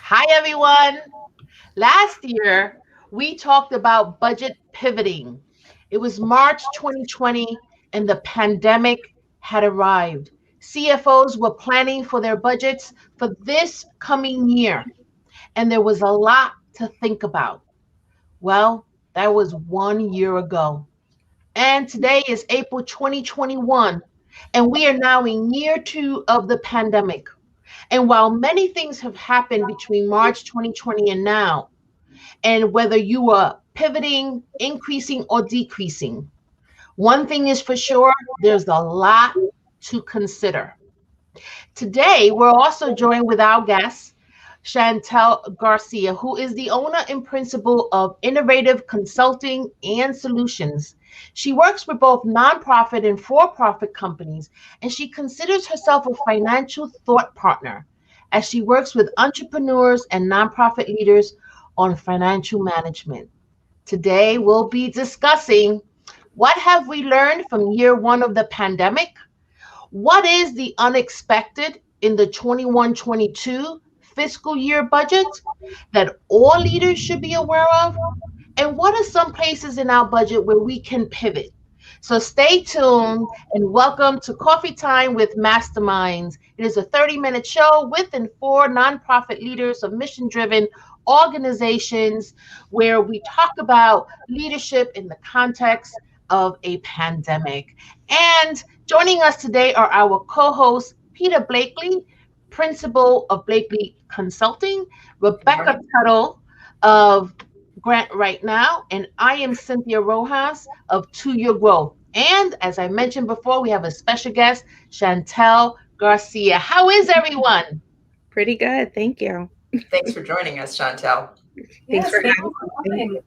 Hi, everyone. Last year, we talked about budget pivoting. It was March 2020, and the pandemic had arrived. CFOs were planning for their budgets for this coming year, and there was a lot to think about. Well, that was 1 year ago. And today is April 2021, and we are now in year two of the pandemic. And while many things have happened between March 2020 and now, and whether you are pivoting, increasing, or decreasing, one thing is for sure, there's a lot to consider. Today, we're also joined with our guest, Shantel Garcia, who is the owner and principal of Innovative Consulting and Solutions. She works with both nonprofit and for profit companies, and she considers herself a financial thought partner as she works with entrepreneurs and nonprofit leaders on financial management. Today, we'll be discussing what have we learned from year one of the pandemic? What is the unexpected in the 21-22 fiscal year budget that all leaders should be aware of? And what are some places in our budget where we can pivot? So stay tuned and welcome to Coffee Time with Masterminds. It is a 30-minute show with and for nonprofit leaders of mission driven organizations where we talk about leadership in the context of a pandemic. And joining us today are our co hosts, Peter Blakely, principal of Blakely Consulting, Rebecca Tuttle of Grant Right Now, and I am Cynthia Rojas of To Your Growth. And as I mentioned before, we have a special guest, Shantel Garcia. How is everyone? Pretty good. Thank you. Thanks for joining us, Chantel. Thanks for thank having you me. coming.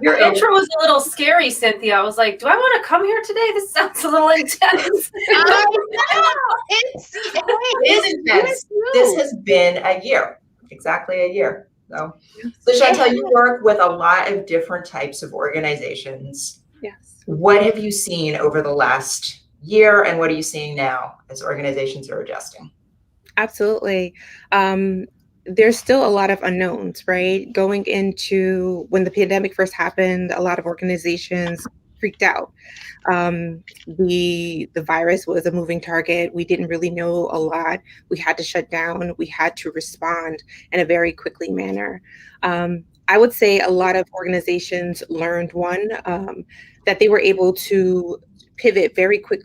Your intro was a little scary, Cynthia. I was like, do I want to come here today? This sounds a little intense. I know. It's intense. This has been a year, exactly a year. So Chantel, you work with a lot of different types of organizations. Yes. What have you seen over the last year, and what are you seeing now as organizations are adjusting? Absolutely. There's still a lot of unknowns, right? Going into when the pandemic first happened, a lot of organizations freaked out. The virus was a moving target. We didn't really know a lot. We had to shut down. We had to respond in a very quickly manner. I would say a lot of organizations learned that they were able to pivot very quick.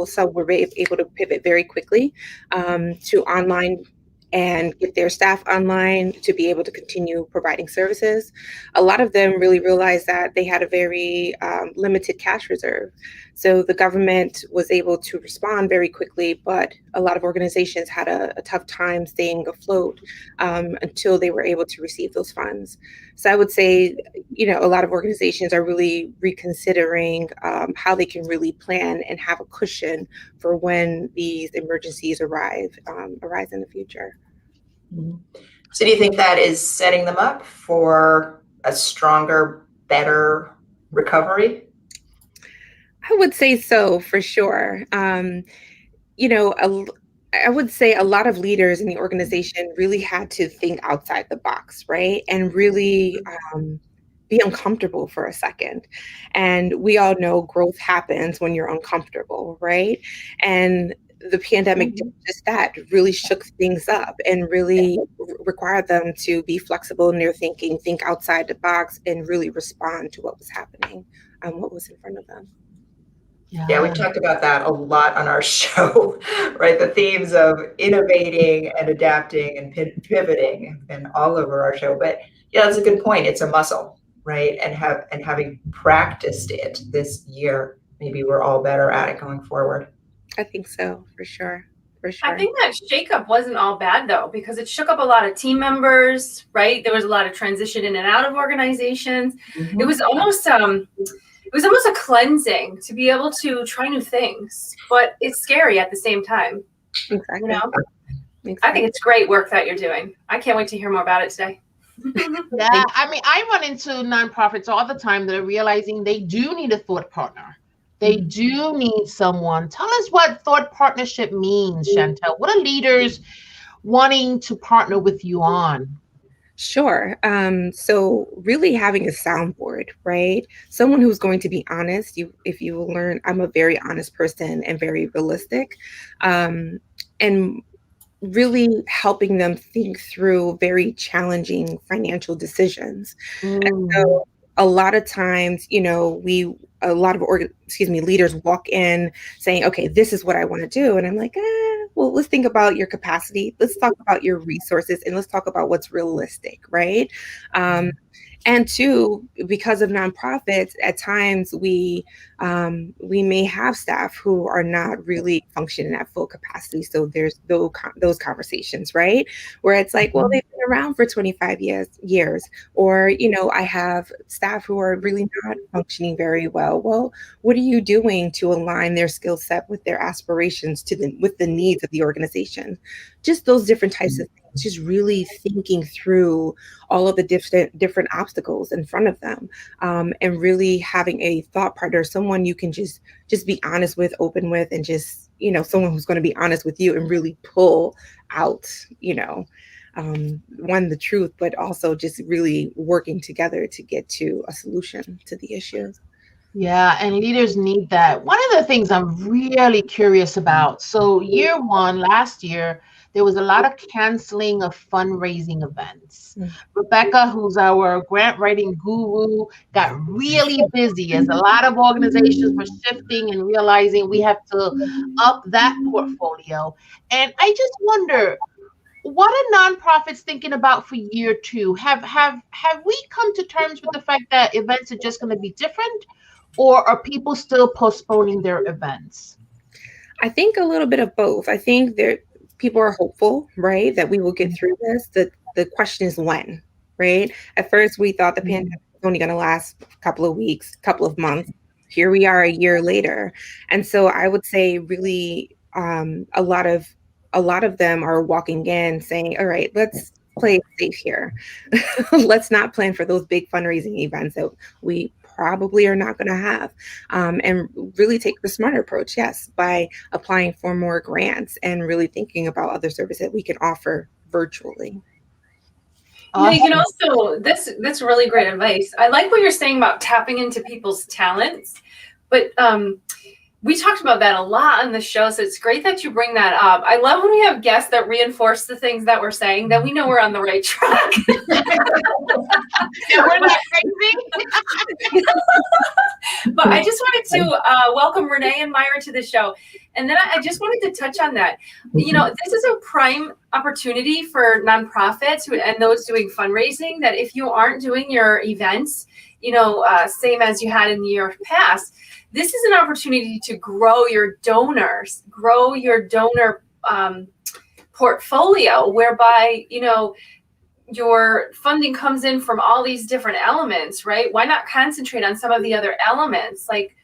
Some were able to pivot very quickly to online and get their staff online to be able to continue providing services. A lot of them really realized that they had a very limited cash reserve. So the government was able to respond very quickly, but a lot of organizations had a tough time staying afloat until they were able to receive those funds. So I would say, a lot of organizations are really reconsidering how they can really plan and have a cushion for when these emergencies arise in the future. So do you think that is setting them up for a stronger, better recovery? I would say so, for sure. I would say a lot of leaders in the organization really had to think outside the box, right? And really be uncomfortable for a second. And we all know growth happens when you're uncomfortable, right? And the pandemic did just that, really shook things up and really required them to be flexible in their thinking, think outside the box, and really respond to what was happening and what was in front of them. Yeah, we've talked about that a lot on our show, right? The themes of innovating and adapting and pivoting have been all over our show. But yeah, that's a good point. It's a muscle, right? And having practiced it this year, maybe we're all better at it going forward. I think so, for sure. I think that shakeup wasn't all bad though, because it shook up a lot of team members, right? There was a lot of transition in and out of organizations. Mm-hmm. It was almost a cleansing to be able to try new things, but it's scary at the same time. Exactly. Exactly. I think it's great work that you're doing. I can't wait to hear more about it today. Yeah, I run into nonprofits all the time that are realizing they do need a thought partner. They do need someone. Tell us what thought partnership means, Shantel. What are leaders wanting to partner with you on? Sure. So really having a soundboard, right? Someone who's going to be honest. If you will learn, I'm a very honest person and very realistic. And really helping them think through very challenging financial decisions. And Mm. so a lot of times, a lot of leaders walk in saying, okay, this is what I want to do. And I'm like, well, let's think about your capacity. Let's talk about your resources and let's talk about what's realistic, right? And two, because of nonprofits, at times we may have staff who are not really functioning at full capacity. So there's those conversations, right? Where it's like, well, they've been around for 25 years, or, I have staff who are really not functioning very well. Well, what are you doing to align their skill set with their aspirations with the needs of the organization? Just those different types of things, just really thinking through all of the different obstacles in front of them, and really having a thought partner, someone you can just be honest with, open with, and just, someone who's going to be honest with you and really pull out, one, the truth, but also just really working together to get to a solution to the issues. Yeah, and leaders need that. One of the things I'm really curious about, so year one, last year, there was a lot of canceling of fundraising events. Rebecca, who's our grant writing guru, got really busy as a lot of organizations were shifting and realizing we have to up that portfolio. And I just wonder, what are nonprofits thinking about for year two? Have we come to terms with the fact that events are just going to be different, or are people still postponing their events? I think a little bit of both. I think people are hopeful, right, that we will get through this. The question is when, right? At first, we thought the pandemic was only going to last a couple of weeks, couple of months. Here we are a year later, and so I would say really a lot of them are walking in saying, all right, let's play it safe here. Let's not plan for those big fundraising events that we probably are not going to have, and really take the smarter approach, yes, by applying for more grants and really thinking about other services that we can offer virtually. Yeah, you can also, that's really great advice. I like what you're saying about tapping into people's talents, but we talked about that a lot on the show, so it's great that you bring that up. I love when we have guests that reinforce the things that we're saying, that we know we're on the right track. Yeah, we're not crazy. But I just wanted to welcome Renee and Myra to the show. And then I just wanted to touch on that. This is a prime opportunity for nonprofits and those doing fundraising, that if you aren't doing your events, same as you had in the year past, this is an opportunity to grow your donors, grow your donor portfolio, whereby, your funding comes in from all these different elements, right? Why not concentrate on some of the other elements, like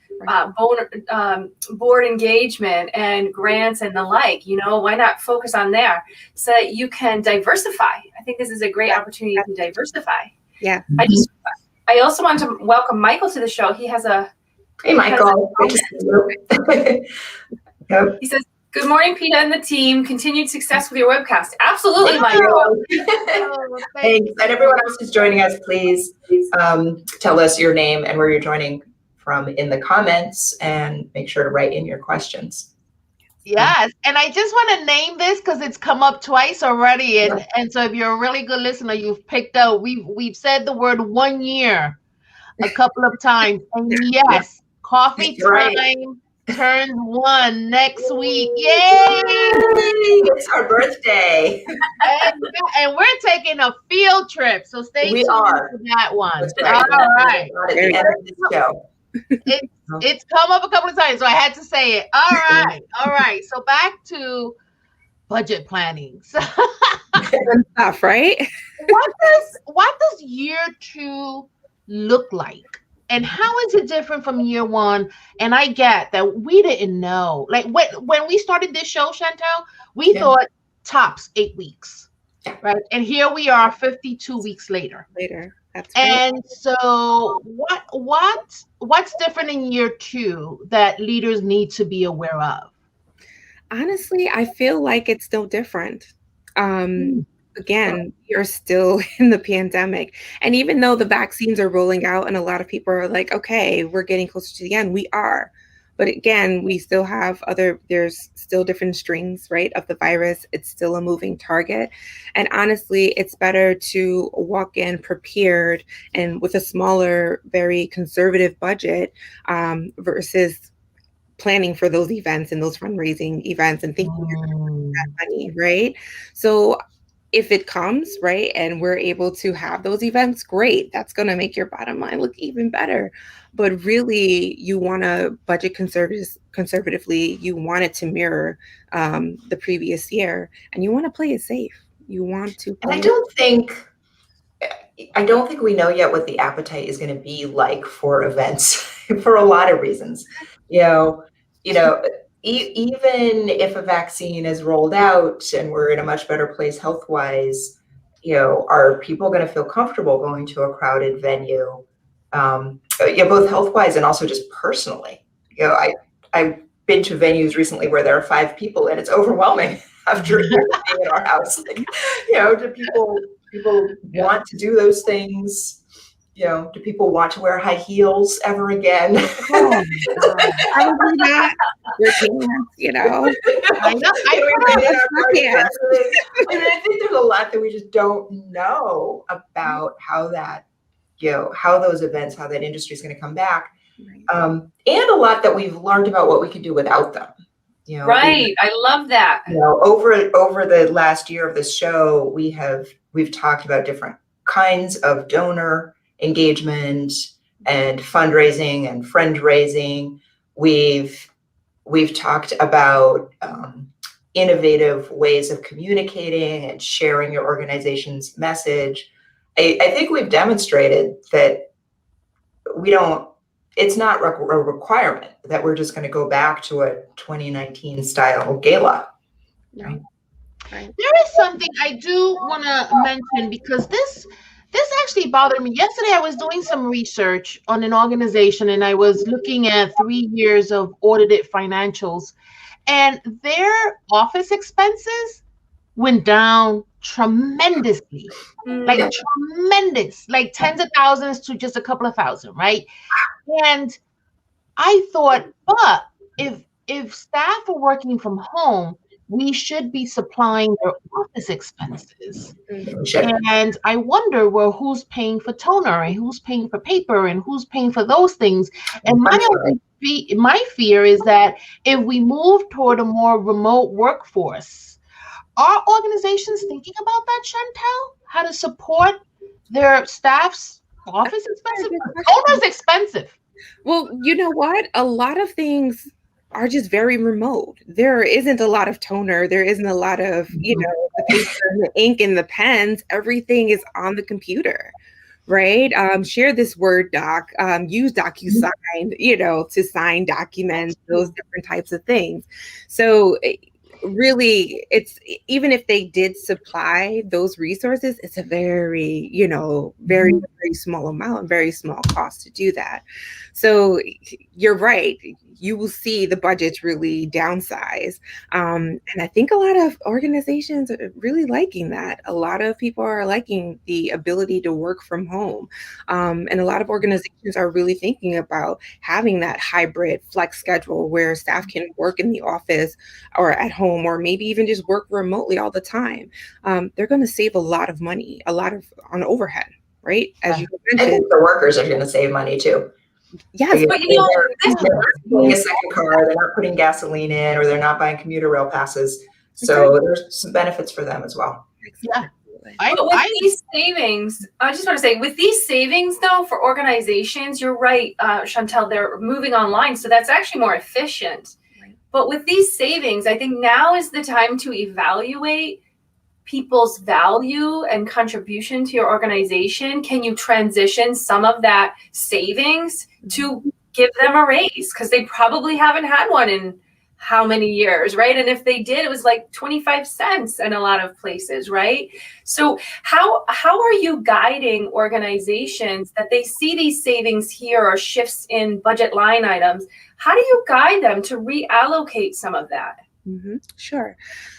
board engagement and grants and the like? Why not focus on there so that you can diversify? I think this is a great opportunity to diversify. Yeah. I also want to welcome Michael to the show. He has a Hey, Michael. Yep. He says, good morning, Peta and the team. Continued success with your webcast. Absolutely, Michael. Thanks. And everyone else who's joining us, please tell us your name and where you're joining from in the comments, and make sure to write in your questions. Yes, and I just want to name this because it's come up twice already, and so if you're a really good listener, you've picked up. We've said the word 1 year a couple of times, and yes, coffee time turns 1 next week. Yay! It's our birthday, and we're taking a field trip, so stay tuned for that one. Right. All right. At the end of the show. It's come up a couple of times, so I had to say it. All right. So back to budget planning. Good stuff, right? What does year two look like? And how is it different from year one? And I get that we didn't know. Like when we started this show, Shantel, we thought tops 8 weeks, right? And here we are 52 weeks later. That's right. And so what's different in year two that leaders need to be aware of? Honestly, I feel like it's still different. Again, we are still in the pandemic. And even though the vaccines are rolling out and a lot of people are like, okay, we're getting closer to the end, we are. But again, we still have there's still different strings, right, of the virus. It's still a moving target. And honestly, it's better to walk in prepared and with a smaller, very conservative budget versus planning for those events and those fundraising events and thinking you're going to get that money, right? So if it comes, right, and we're able to have those events, great. That's going to make your bottom line look even better. But really, you want to budget conservatively. You want it to mirror the previous year, and you want to play it safe. You want to. And I don't think we know yet what the appetite is going to be like for events for a lot of reasons. Even if a vaccine is rolled out and we're in a much better place health-wise, are people going to feel comfortable going to a crowded venue? Both health-wise and also just personally. I've been to venues recently where there are 5 people and it's overwhelming after a year of being in our house. Do people want to do those things? Do people want to wear high heels ever again? Probably not. I know. I think there's a lot that we just don't know about how that, how those events, how that industry is going to come back. Right. And a lot that we've learned about what we can do without them. Right. I love that. Over the last year of this show, we've talked about different kinds of donor engagement and fundraising and friend raising. We've talked about innovative ways of communicating and sharing your organization's message. I think we've demonstrated that it's not a requirement that we're just going to go back to a 2019 style gala. Right? There is something I do want to mention because this actually bothered me. Yesterday, I was doing some research on an organization and I was looking at 3 years of audited financials, and their office expenses went down tremendously, tremendous, like tens of thousands to just a couple of thousand, right? And I thought, but if staff are working from home, we should be supplying their office expenses. And I wonder, well, who's paying for toner and who's paying for paper and who's paying for those things? And my fear is that if we move toward a more remote workforce, are organizations thinking about that, Shantel? How to support their staff's office expenses? Toner's expensive. Well, you know what? A lot of things are just very remote. There isn't a lot of toner. There isn't a lot of, the paper and the ink and the pens. Everything is on the computer, right? Share this Word doc, use DocuSign, to sign documents, those different types of things. So really, it's even if they did supply those resources, it's a very, very, very small amount, very small cost to do that. So you're right. You will see the budgets really downsize. And I think a lot of organizations are really liking that. A lot of people are liking the ability to work from home. And a lot of organizations are really thinking about having that hybrid flex schedule where staff can work in the office or at home, or maybe even just work remotely all the time. They're going to save a lot of money, on overhead, right? As you mentioned, I think the workers are going to save money too. Yes, but they're putting a second car, they're not putting gasoline in, or they're not buying commuter rail passes. So there's some benefits for them as well. Yeah. But with these savings, I just want to say, with these savings though, for organizations, you're right, Shantel, they're moving online. So that's actually more efficient. Right. But with these savings, I think now is the time to evaluate people's value and contribution to your organization. Can you transition some of that savings to give them a raise? Because they probably haven't had one in how many years, right? And if they did, it was like 25 cents in a lot of places, right? So how are you guiding organizations that they see these savings here or shifts in budget line items? How do you guide them to reallocate some of that? Sure.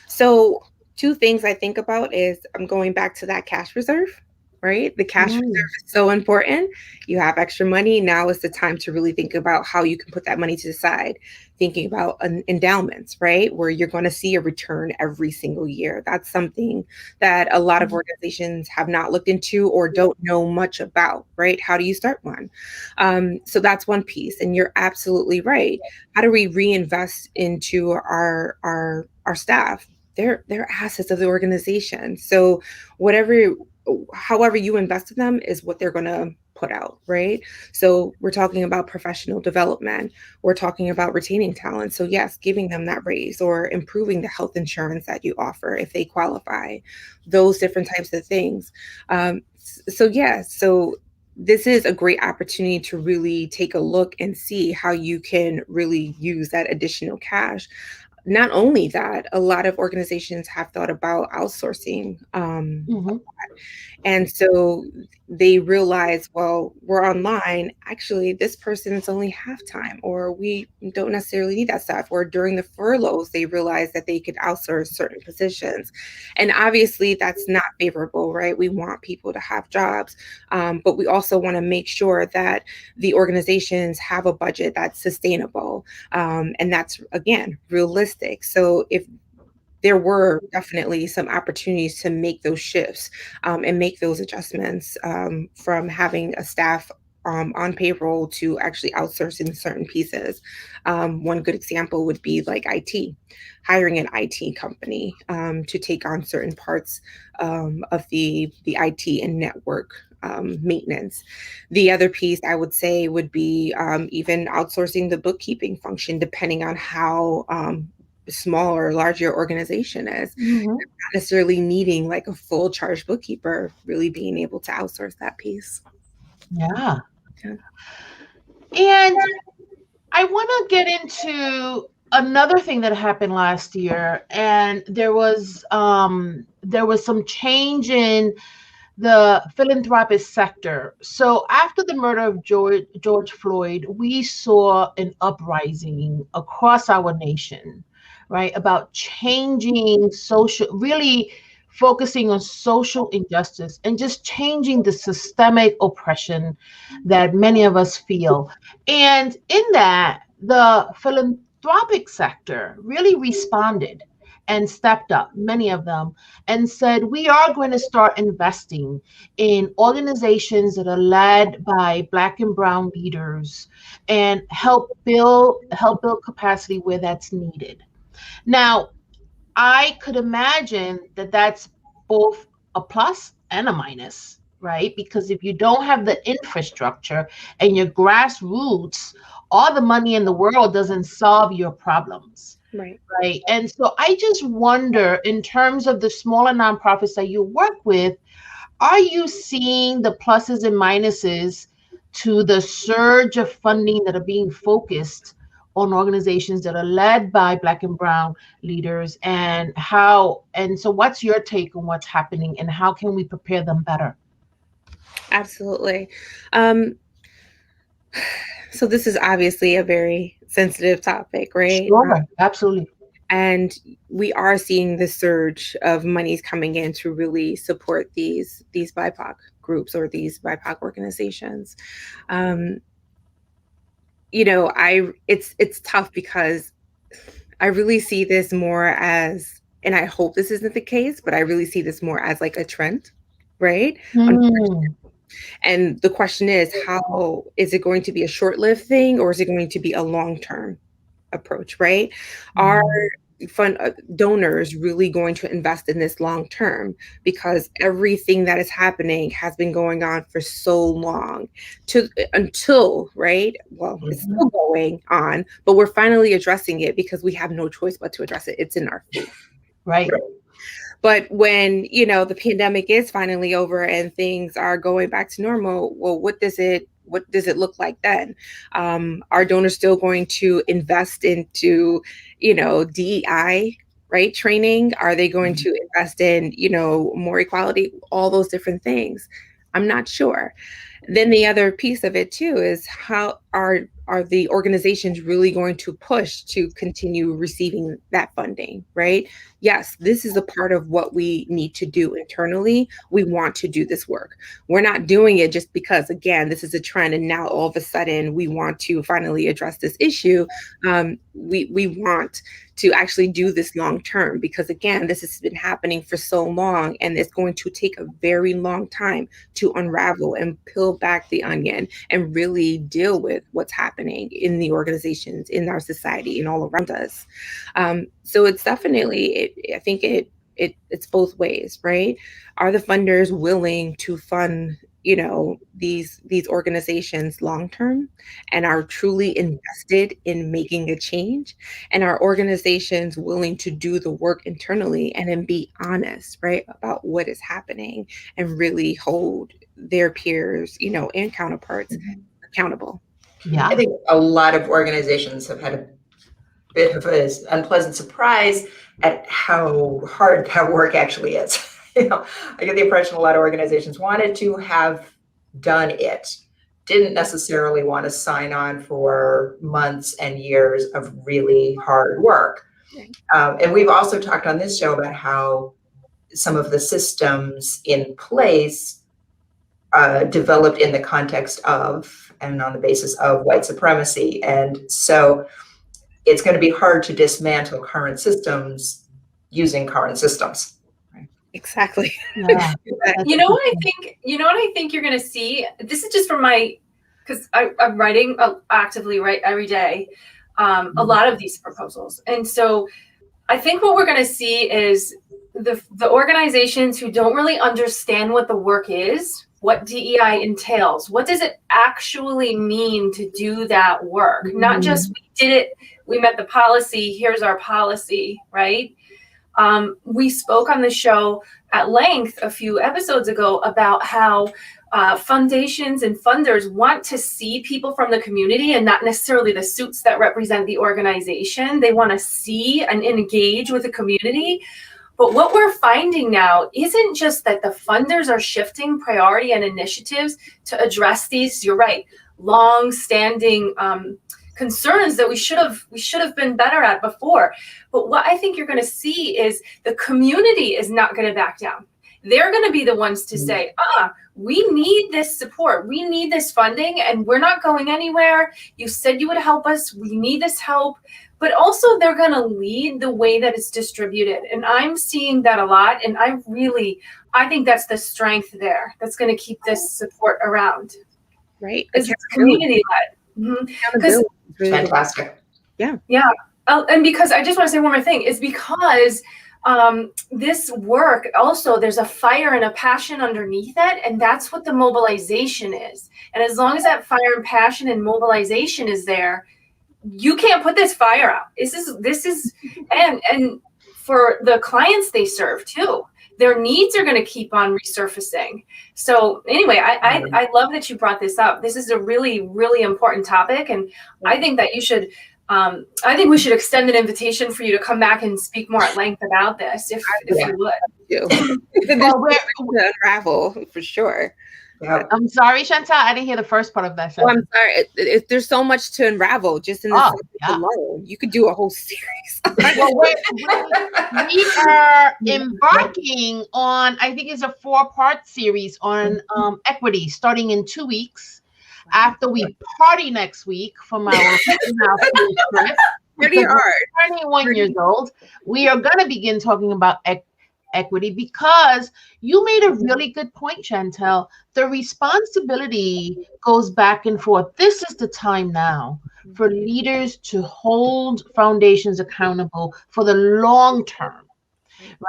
So two things I think about is I'm going back to that cash reserve, right? The cash reserve is so important. You have extra money. Now is the time to really think about how you can put that money to the side. Thinking about endowments, right? Where you're going to see a return every single year. That's something that a lot of organizations have not looked into or don't know much about, right? How do you start one? So that's one piece. And you're absolutely right. How do we reinvest into our staff? They're assets of the organization. So however you invest in them is what they're going to put out, right? So we're talking about professional development. We're talking about retaining talent. So yes, giving them that raise or improving the health insurance that you offer if they qualify, those different types of things. So this is a great opportunity to really take a look and see how you can really use that additional cash. Not only that, a lot of organizations have thought about outsourcing. And so they realize, well, we're online. Actually, this person is only half time, or we don't necessarily need that staff. Or during the furloughs, they realize that they could outsource certain positions. And obviously, that's not favorable, right? We want people to have jobs, but we also want to make sure that the organizations have a budget that's sustainable. And that's, again, realistic. So if there were definitely some opportunities to make those shifts and make those adjustments from having a staff on payroll to actually outsourcing certain pieces. One good example would be like IT, hiring an IT company to take on certain parts of the IT and network maintenance. The other piece I would say would be even outsourcing the bookkeeping function, depending on how small or large your organization is. Not necessarily needing like a full charge bookkeeper, really being able to outsource that piece. Yeah. And I want to get into another thing that happened last year, and there was some change in the philanthropic sector. So after the murder of George Floyd, we saw an uprising across our nation, right, about changing social, really focusing on social injustice and just changing the systemic oppression that many of us feel. And in that, the philanthropic sector really responded and stepped up, many of them, and said, we are going to start investing in organizations that are led by Black and Brown leaders and help build capacity where that's needed. Now, I could imagine that that's both a plus and a minus, right? Because if you don't have the infrastructure and your grassroots, all the money in the world doesn't solve your problems. Right. And so I just wonder, in terms of the smaller nonprofits that you work with, are you seeing the pluses and minuses to the surge of funding that are being focused on organizations that are led by Black and Brown leaders, and so what's your take on what's happening and how can we prepare them better? Absolutely. So this is obviously a very sensitive topic, right? Sure, absolutely. And we are seeing the surge of monies coming in to really support these BiPOC groups or these BiPOC organizations. It's tough because I really see this more as, and I hope this isn't the case, but I really see this more as like a trend, right? And the question is, how is it going to be a short-lived thing, or is it going to be a long-term approach, right? Are fund donors really going to invest in this long term? Because everything that is happening has been going on for so long until, right? Well, it's still going on, but we're finally addressing it because we have no choice but to address it. It's in our face. Right. But when, the pandemic is finally over and things are going back to normal, well, what does it look like then? Are donors still going to invest into, DEI, right, training? Are they going to invest in, more equality? All those different things. I'm not sure. Then the other piece of it too is how are the organizations really going to push to continue receiving that funding, right? Yes, this is a part of what we need to do internally. We want to do this work. We're not doing it just because, again, this is a trend and now all of a sudden we want to finally address this issue. We want to actually do this long term because, again, this has been happening for so long and it's going to take a very long time to unravel and peel back the onion and really deal with what's happening in the organizations, in our society, and all around us. So it's definitely, I think it's both ways, right? Are the funders willing to fund, these organizations long term and are truly invested in making a change? And are organizations willing to do the work internally and then be honest, right, about what is happening and really hold their peers, and counterparts accountable? Yeah. I think a lot of organizations have had a bit of an unpleasant surprise at how hard that work actually is. I get the impression a lot of organizations wanted to have done it, didn't necessarily want to sign on for months and years of really hard work. And we've also talked on this show about how some of the systems in place developed in the context of and on the basis of white supremacy. And so it's going to be hard to dismantle current systems using current systems. Exactly. Yeah. You know what I think you're going to see? This is just from because I'm writing actively every day, a lot of these proposals. And so I think what we're going to see is the organizations who don't really understand what the work is, what DEI entails, what does it actually mean to do that work? Not just we did it, we met the policy, here's our policy, right? We spoke on the show at length a few episodes ago about how foundations and funders want to see people from the community and not necessarily the suits that represent the organization. They want to see and engage with the community. But what we're finding now isn't just that the funders are shifting priority and initiatives to address these, you're right, long-standing concerns that we should have been better at before. But what I think you're going to see is the community is not going to back down. They're going to be the ones to say, we need this support. We need this funding and we're not going anywhere. You said you would help us. We need this help. But also they're going to lead the way that it's distributed. And I'm seeing that a lot. And I think that's the strength there that's going to keep this support around. Right. It's community-led. Really fantastic. Yeah. And because I just want to say one more thing, is because this work also, there's a fire and a passion underneath it, and that's what the mobilization is. And as long as that fire and passion and mobilization is there, you can't put this fire out. This is and for the clients they serve too, their needs are going to keep on resurfacing. So anyway, I love that you brought this up. This is a really, really important topic. And I think that you should, I think we should extend an invitation for you to come back and speak more at length about this, if you would. Well, we're unravel for sure. Yeah. I'm sorry, Shantel, I didn't hear the first part of that. Oh, I'm sorry. There's so much to unravel just in the alone. You could do a whole series. Well, we are embarking on, I think it's a 4-part series on equity starting in 2 weeks after we party next week from our trip. Pretty hard. 21 years old. We are going to begin talking about equity because you made a really good point, Shantel. The responsibility goes back and forth. This is the time now for leaders to hold foundations accountable for the long term,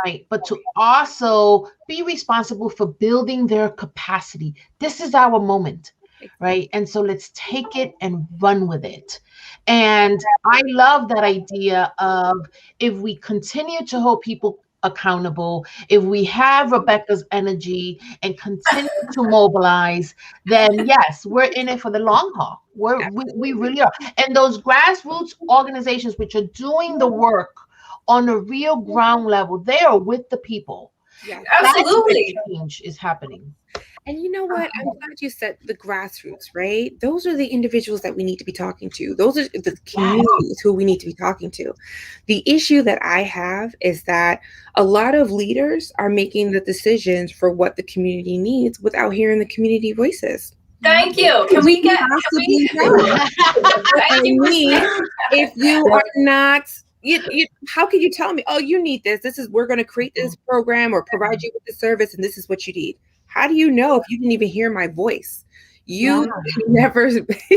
right? But to also be responsible for building their capacity. This is our moment, right? And so let's take it and run with it. And I love that idea of if we continue to hold people accountable, if we have Rebecca's energy and continue to mobilize, then yes, we're in it for the long haul. We really are. And those grassroots organizations which are doing the work on a real ground level, they are with the people. Yeah, absolutely. Change is happening. And you know what? I'm glad you said the grassroots, right? Those are the individuals that we need to be talking to. Those are the communities who we need to be talking to. The issue that I have is that a lot of leaders are making the decisions for what the community needs without hearing the community voices. Thank you. Can we get, Thank you. If you are not, how can you tell me, oh, you need this? We're going to create this program or provide you with the service, and this is what you need. How do you know if you didn't even hear my voice? You never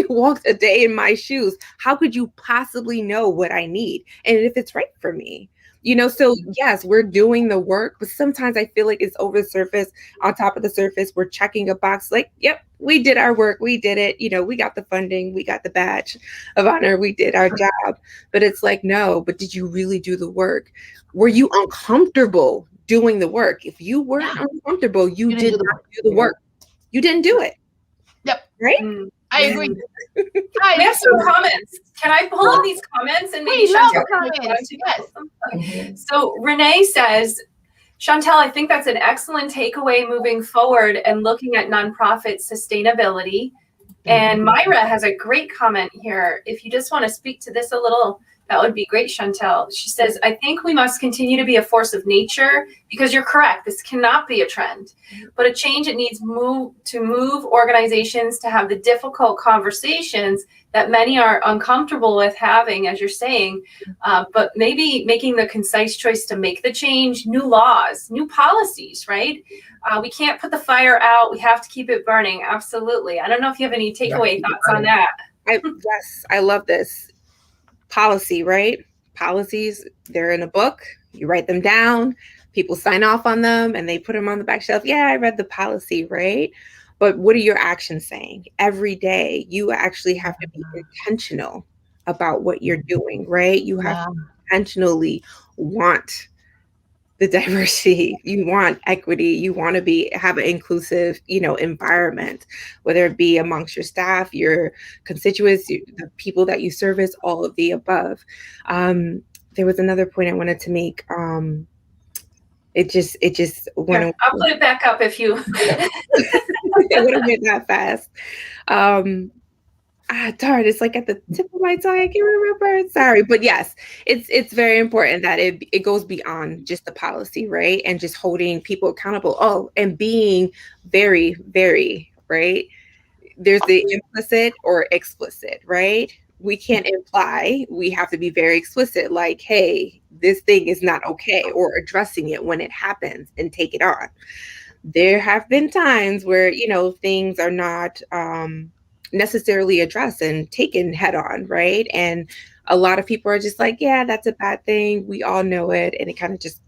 walked a day in my shoes. How could you possibly know what I need and if it's right for me? So yes, we're doing the work, but sometimes I feel like it's over the surface, on top of the surface. We're checking a box like, yep, we did our work. We did it. We got the funding. We got the badge of honor. We did our job. But it's like, no, but did you really do the work? Were you uncomfortable doing the work? If you weren't uncomfortable, you did not do the work. You didn't do it. Yep. Right? I agree. We have some comments. Can I pull up these comments and maybe Yes. So Renee says, Shantel, I think that's an excellent takeaway moving forward and looking at nonprofit sustainability. And Myra has a great comment here. If you just want to speak to this a little, that would be great, Shantel. She says, I think we must continue to be a force of nature because you're correct. This cannot be a trend, but a change that needs to move organizations to have the difficult conversations that many are uncomfortable with having, as you're saying, but maybe making the concise choice to make the change, new laws, new policies, right? We can't put the fire out. We have to keep it burning. Absolutely. I don't know if you have any takeaway thoughts on that. Yes, I love this. Policy, right? Policies, they're in a book. You write them down. People sign off on them and they put them on the back shelf. Yeah, I read the policy, right? But what are your actions saying? Every day, you actually have to be intentional about what you're doing, right? You have to intentionally want the diversity, you want equity, you want to have an inclusive, environment, whether it be amongst your staff, your constituents, the people that you service, all of the above. There was another point I wanted to make. It just went away. I'll put it back up if you. It would have been that fast. Darn, it's like at the tip of my tongue. I can't remember. Sorry. But yes, it's very important that it goes beyond just the policy, right? And just holding people accountable. Oh, and being very, very, right? There's the implicit or explicit, right? We can't imply. We have to be very explicit, like, hey, this thing is not okay, or addressing it when it happens and take it on. There have been times where, things are not necessarily addressed and taken head on, right? And a lot of people are just like, yeah, that's a bad thing. We all know it. And it kind of just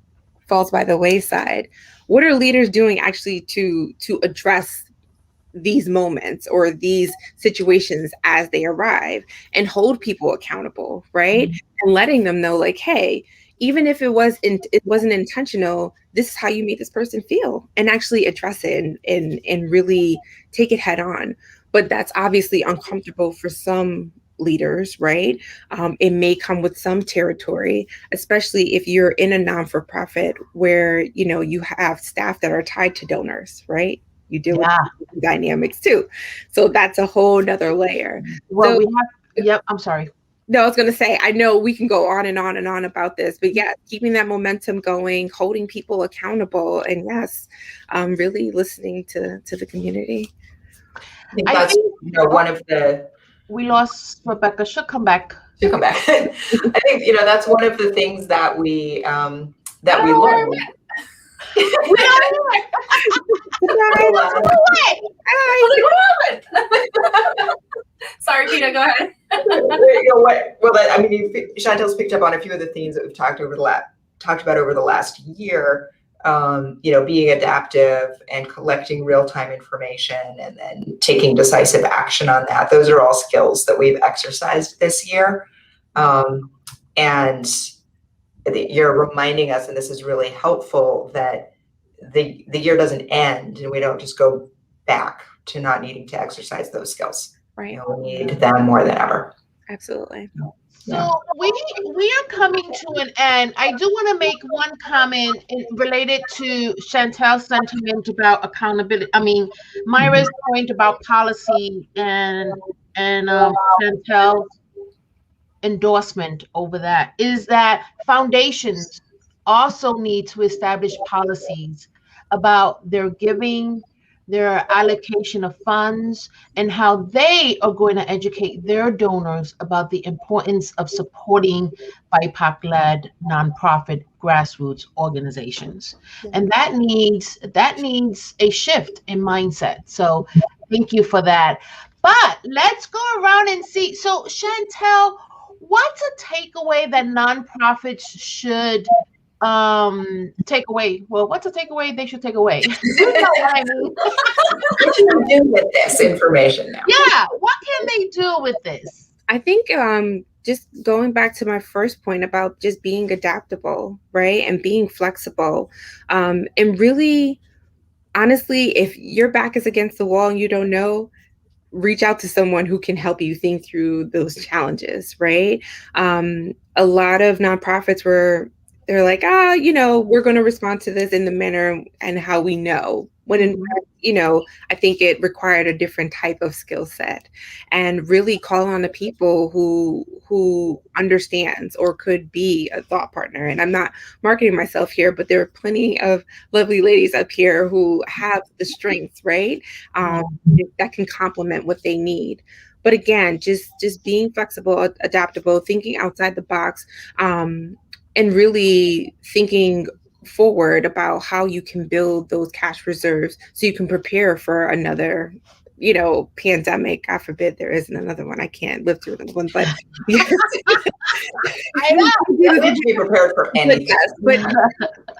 falls by the wayside. What are leaders doing actually to address these moments or these situations as they arrive and hold people accountable, right? And letting them know, like, hey, even if it wasn't intentional, this is how you made this person feel, and actually address it and really take it head on. But that's obviously uncomfortable for some leaders, right? It may come with some territory, especially if you're in a non-for-profit where, you have staff that are tied to donors, right? You deal with dynamics too. So that's a whole nother layer. Well, I'm sorry. No, I was going to say, I know we can go on and on and on about this, but yeah, keeping that momentum going, holding people accountable, and yes, really listening to the community. I think that's one of the. We lost Rebecca. She'll come back. I think that's one of the things that we learned. Sorry, Tina, go ahead. Chantel's picked up on a few of the themes that we've talked about over the last year. Being adaptive and collecting real-time information and then taking decisive action on that. Those are all skills that we've exercised this year. And you're reminding us, and this is really helpful, that the year doesn't end and we don't just go back to not needing to exercise those skills. Right. We need them more than ever. Absolutely. So we are coming to an end. I do want to make one comment related to Chantel's sentiment about accountability. I mean, Myra's point about policy and Chantel's endorsement over that is that foundations also need to establish policies about their giving, their allocation of funds, and how they are going to educate their donors about the importance of supporting BiPOC-led nonprofit grassroots organizations. And that needs a shift in mindset. So thank you for that. But let's go around and see. So Chantel, what's a takeaway that nonprofits should take away? Well, what's a takeaway they should take away? You know what I mean? What can we do with this information now? Yeah, what can they do with this? I think just going back to my first point about just being adaptable, right? And being flexible. And really, honestly, if your back is against the wall and you don't know, reach out to someone who can help you think through those challenges, right? A lot of nonprofits they're like, we're going to respond to this in the manner and how we know. When in fact, I think it required a different type of skill set, and really call on the people who understands or could be a thought partner. And I'm not marketing myself here, but there are plenty of lovely ladies up here who have the strengths, right? That can complement what they need. But again, just being flexible, adaptable, thinking outside the box, and really thinking forward about how you can build those cash reserves so you can prepare for another, pandemic. God forbid there isn't another one. I can't live through another one, but I know. You need to be prepared for anything. But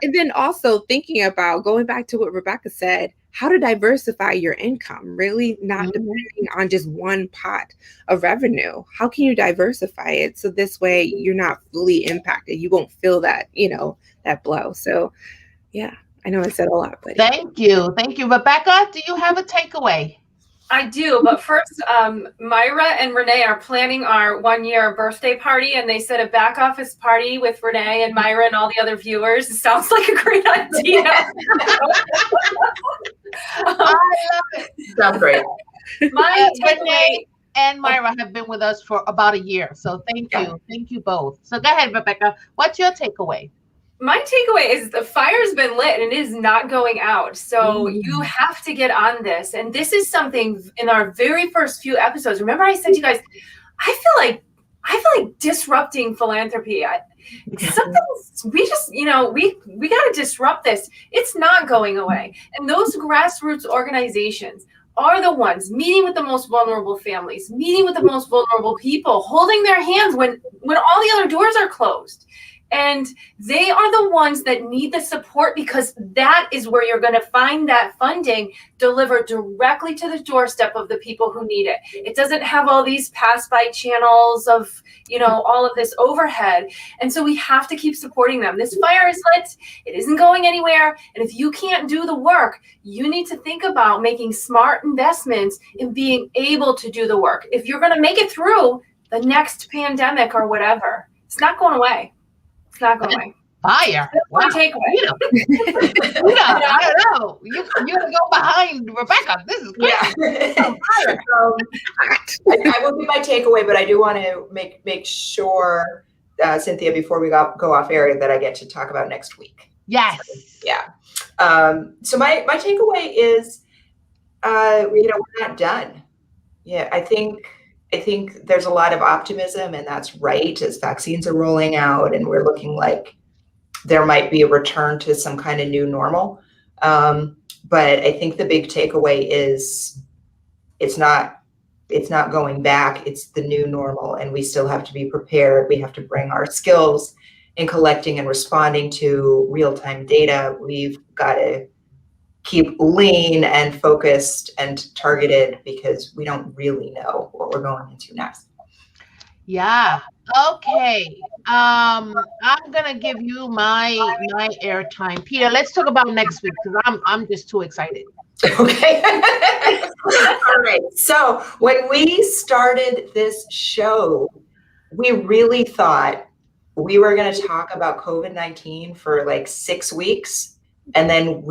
and then also thinking about, going back to what Rebecca said, how to diversify your income, really not depending on just one pot of revenue. How can you diversify it so this way you're not fully impacted? You won't feel that, that blow. So yeah, I know I said a lot, but Thank you. Rebecca, do you have a takeaway? I do, but first, Myra and Renee are planning our 1-year birthday party, and they said a back office party with Renee and Myra and all the other viewers. It sounds like a great idea. I love it. Sounds great. My Renee and Myra have been with us for about a year, so thank you. Thank you both. So go ahead, Rebecca. What's your takeaway? My takeaway is the fire's been lit and it is not going out. So you have to get on this. And this is something in our very first few episodes. Remember I said to you guys, I feel like disrupting philanthropy. Something's, we just, we got to disrupt this. It's not going away. And those grassroots organizations are the ones meeting with the most vulnerable families, meeting with the most vulnerable people, holding their hands when all the other doors are closed. And they are the ones that need the support, because that is where you're going to find that funding delivered directly to the doorstep of the people who need it. It doesn't have all these pass-by channels of, all of this overhead. And so we have to keep supporting them. This fire is lit. It isn't going anywhere. And if you can't do the work, you need to think about making smart investments in being able to do the work. If you're going to make it through the next pandemic or whatever, it's not going away. It's not going away. Fire. Wow. Takeaway. I don't know. You go behind Rebecca. This is great. Yeah. I will be my takeaway, but I do want to make sure, Cynthia, before we go off air, that I get to talk about next week. Yes. So, yeah. So my takeaway is, we're not done. Yeah, I think there's a lot of optimism, and that's right, as vaccines are rolling out and we're looking like there might be a return to some kind of new normal. But I think the big takeaway is it's not going back. It's the new normal, and we still have to be prepared. We have to bring our skills in collecting and responding to real-time data. We've got to keep lean and focused and targeted, because we don't really know what we're going into next. Yeah. Okay. I'm gonna give you my airtime, Peter. Let's talk about next week, because I'm just too excited. Okay. All right. So when we started this show, we really thought we were going to talk about COVID-19 for like 6 weeks, and then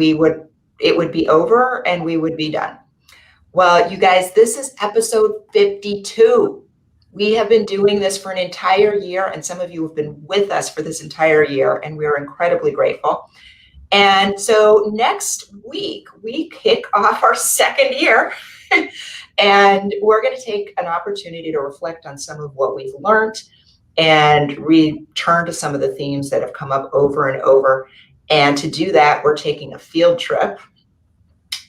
it would be over and we would be done. Well, you guys, this is episode 52. We have been doing this for an entire year, and some of you have been with us for this entire year, and we're incredibly grateful. And so next week, we kick off our second year, and we're going to take an opportunity to reflect on some of what we've learned and return to some of the themes that have come up over and over. And to do that, we're taking a field trip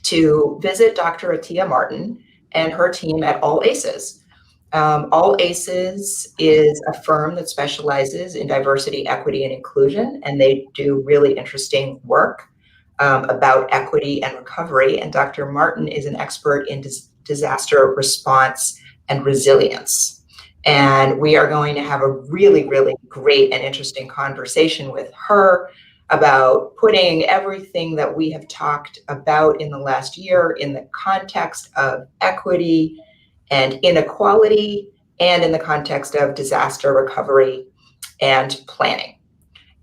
to visit Dr. Atia Martin and her team at All Aces. All Aces is a firm that specializes in diversity, equity, and inclusion, and they do really interesting work about equity and recovery. And Dr. Martin is an expert in disaster response and resilience. And we are going to have a really, really great and interesting conversation with her about putting everything that we have talked about in the last year in the context of equity and inequality, and in the context of disaster recovery and planning.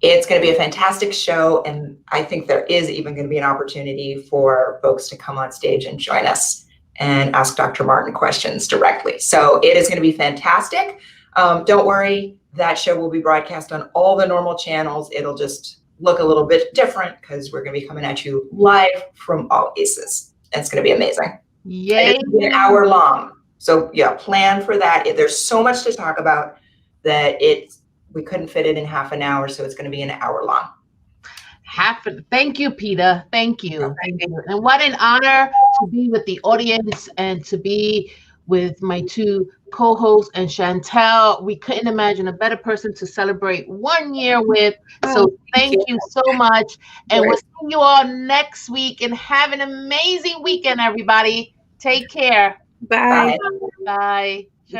It's going to be a fantastic show, and I think there is even going to be an opportunity for folks to come on stage and join us and ask Dr. Martin questions directly. So it is going to be fantastic. Don't worry, that show will be broadcast on all the normal channels. It'll just look a little bit different because we're going to be coming at you live from All Aces. And it's going to be amazing. Yay. It's an hour long. So yeah, plan for that. There's so much to talk about that we couldn't fit it in half an hour, so it's going to be an hour long. Thank you, Peter. Thank you. Thank you. And what an honor to be with the audience and to be with my two co-hosts and Shantel. We couldn't imagine a better person to celebrate 1 year with. So thank you so much. And we'll see you all next week, and have an amazing weekend, everybody. Take care. Bye. Bye.